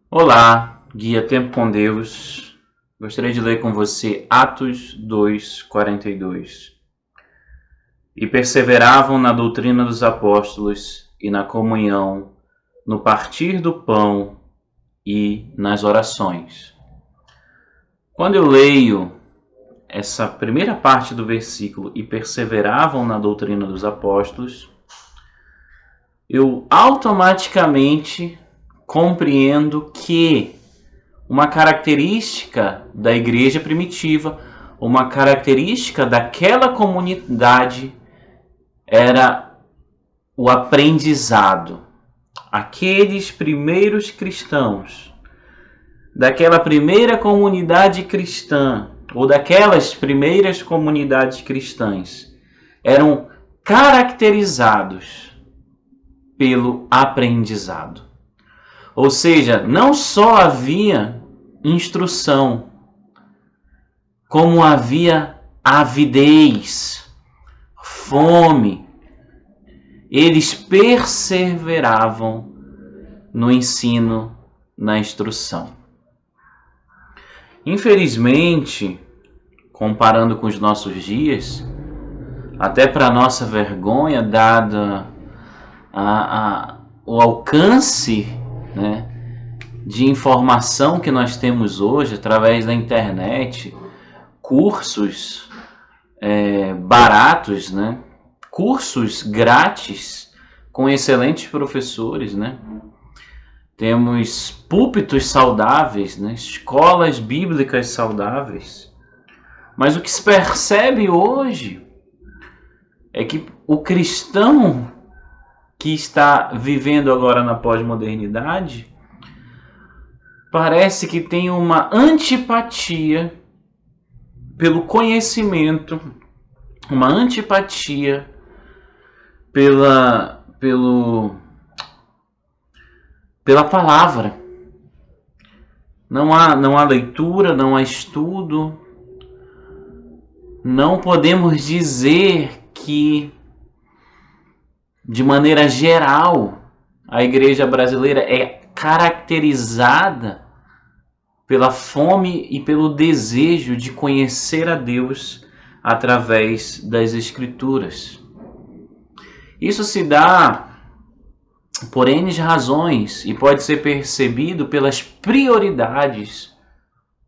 Olá, Guia Tempo com Deus. Gostaria de ler com você Atos 2:42. E perseveravam na doutrina dos apóstolos e na comunhão, no partir do pão e nas orações. Quando eu leio essa primeira parte do versículo, e perseveravam na doutrina dos apóstolos, eu automaticamente compreendo que uma característica da igreja primitiva, uma característica daquela comunidade era o aprendizado. Aqueles primeiros cristãos, daquela primeira comunidade cristã, ou daquelas primeiras comunidades cristãs, eram caracterizados pelo aprendizado. Ou seja, não só havia instrução, como havia avidez, fome. Eles perseveravam no ensino, na instrução. Infelizmente, comparando com os nossos dias, até para nossa vergonha, dada o alcance, de informação que nós temos hoje através da internet, cursos baratos, cursos grátis com excelentes professores, Temos púlpitos saudáveis, escolas bíblicas saudáveis. Mas o que se percebe hoje é que o cristão que está vivendo agora na pós-modernidade parece que tem uma antipatia pelo conhecimento, uma antipatia pela palavra. Não há leitura, não há estudo. Não podemos dizer que, de maneira geral, a igreja brasileira é caracterizada pela fome e pelo desejo de conhecer a Deus através das Escrituras. Isso se dá por N razões e pode ser percebido pelas prioridades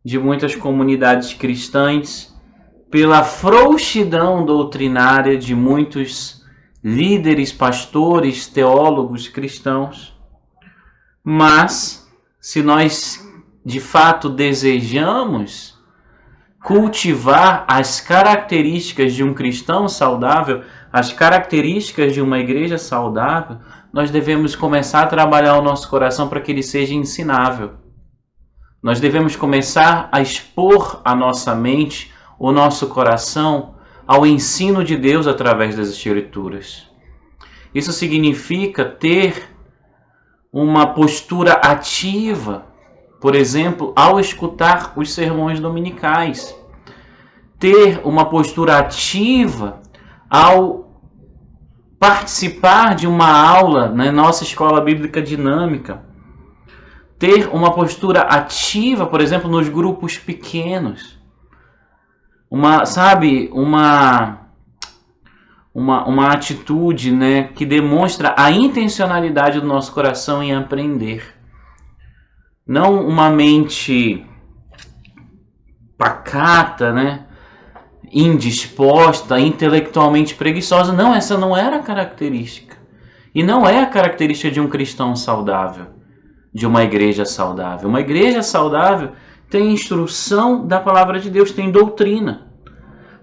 de muitas comunidades cristãs, pela frouxidão doutrinária de muitos líderes, pastores, teólogos cristãos. Mas, se nós de fato desejamos cultivar as características de um cristão saudável, as características de uma igreja saudável, nós devemos começar a trabalhar o nosso coração para que ele seja ensinável. Nós devemos começar a expor a nossa mente, o nosso coração, ao ensino de Deus através das Escrituras. Isso significa ter uma postura ativa, por exemplo, ao escutar os sermões dominicais. Ter uma postura ativa ao participar de uma aula na nossa escola bíblica dinâmica. Ter uma postura ativa, por exemplo, nos grupos pequenos. Uma atitude, que demonstra a intencionalidade do nosso coração em aprender. Não uma mente pacata, indisposta, intelectualmente preguiçosa. Não, essa não era a característica. E não é a característica de um cristão saudável, de uma igreja saudável. Uma igreja saudável tem instrução da palavra de Deus, tem doutrina.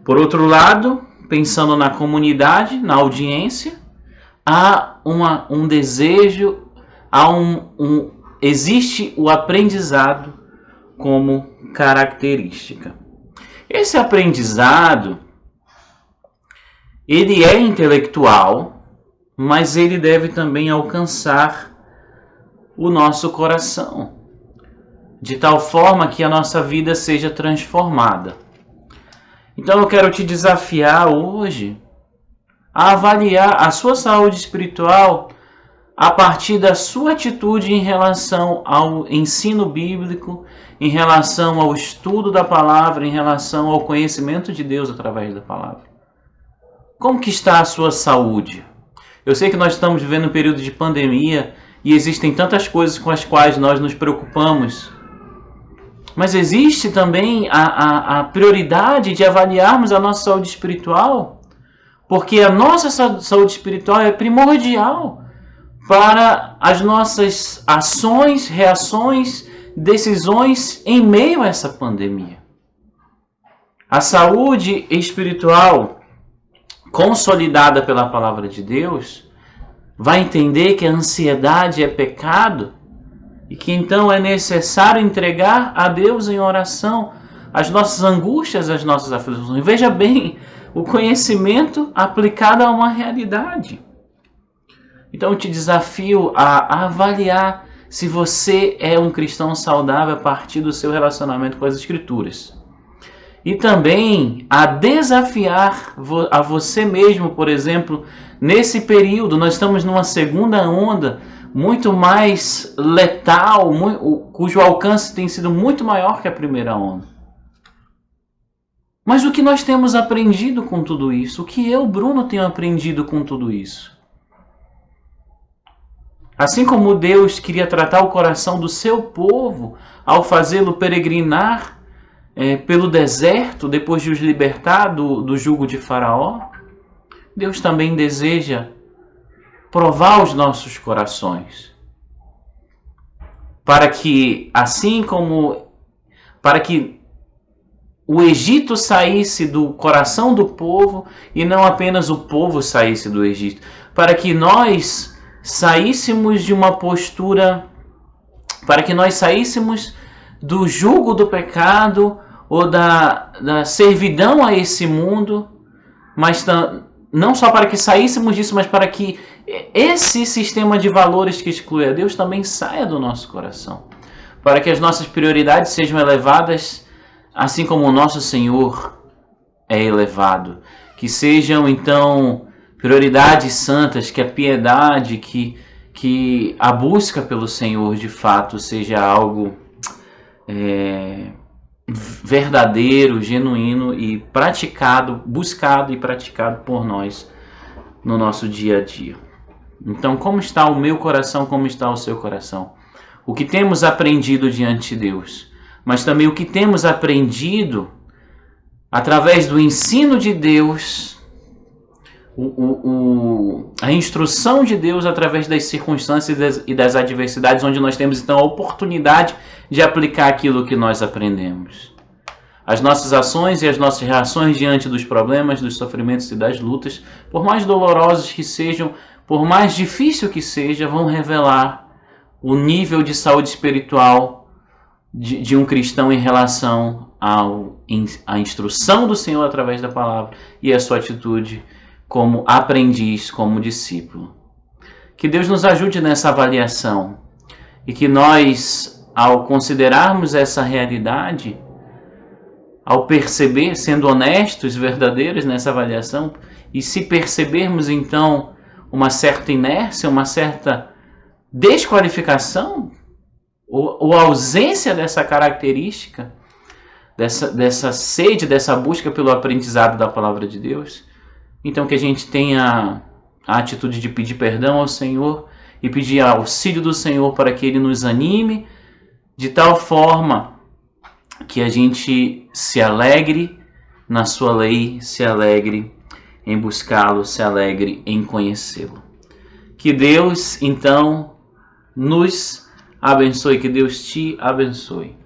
Por outro lado, pensando na comunidade, na audiência, há um desejo, existe o aprendizado como característica. Esse aprendizado, ele é intelectual, mas ele deve também alcançar o nosso coração, de tal forma que a nossa vida seja transformada. Então eu quero te desafiar hoje a avaliar a sua saúde espiritual a partir da sua atitude em relação ao ensino bíblico, em relação ao estudo da palavra, em relação ao conhecimento de Deus através da palavra. Como que está a sua saúde? Eu sei que nós estamos vivendo um período de pandemia e existem tantas coisas com as quais nós nos preocupamos. Mas existe também a prioridade de avaliarmos a nossa saúde espiritual, porque a nossa saúde espiritual é primordial para as nossas ações, reações, decisões em meio a essa pandemia. A saúde espiritual consolidada pela palavra de Deus vai entender que a ansiedade é pecado e que então é necessário entregar a Deus em oração as nossas angústias, as nossas aflições. Veja bem, o conhecimento aplicado a uma realidade. Então eu te desafio a avaliar se você é um cristão saudável a partir do seu relacionamento com as Escrituras. E também a desafiar a você mesmo, por exemplo, nesse período, nós estamos numa segunda onda muito mais letal, cujo alcance tem sido muito maior que a primeira onda. Mas o que nós temos aprendido com tudo isso? O que eu, Bruno, tenho aprendido com tudo isso? Assim como Deus queria tratar o coração do seu povo ao fazê-lo peregrinar pelo deserto, depois de os libertar do jugo de Faraó, Deus também deseja provar os nossos corações. Para que o Egito saísse do coração do povo e não apenas o povo saísse do Egito. Para que nós saíssemos de uma postura, para que nós saíssemos do jugo do pecado ou da servidão a esse mundo, mas não só para que saíssemos disso, mas para que esse sistema de valores que exclui a Deus também saia do nosso coração. Para que as nossas prioridades sejam elevadas, assim como o nosso Senhor é elevado. Que sejam, então, prioridades santas, que a piedade, que a busca pelo Senhor, de fato, seja algo verdadeiro, genuíno e praticado, buscado e praticado por nós no nosso dia a dia. Então, como está o meu coração, como está o seu coração? O que temos aprendido diante de Deus, mas também o que temos aprendido através do ensino de Deus, a instrução de Deus através das circunstâncias e das adversidades, onde nós temos então a oportunidade de aplicar aquilo que nós aprendemos. As nossas ações e as nossas reações diante dos problemas, dos sofrimentos e das lutas, por mais dolorosos que sejam, por mais difícil que seja, vão revelar o nível de saúde espiritual de um cristão em relação à instrução do Senhor através da palavra e a sua atitude como aprendiz, como discípulo. Que Deus nos ajude nessa avaliação e que nós, ao considerarmos essa realidade, ao perceber, sendo honestos, verdadeiros nessa avaliação, e se percebermos então uma certa inércia, uma certa desqualificação ou ausência dessa característica, dessa sede, dessa busca pelo aprendizado da palavra de Deus, então que a gente tenha a atitude de pedir perdão ao Senhor e pedir auxílio do Senhor para que Ele nos anime de tal forma que a gente se alegre na sua lei, se alegre em buscá-lo, se alegre em conhecê-lo. Que Deus, então, nos abençoe, que Deus te abençoe.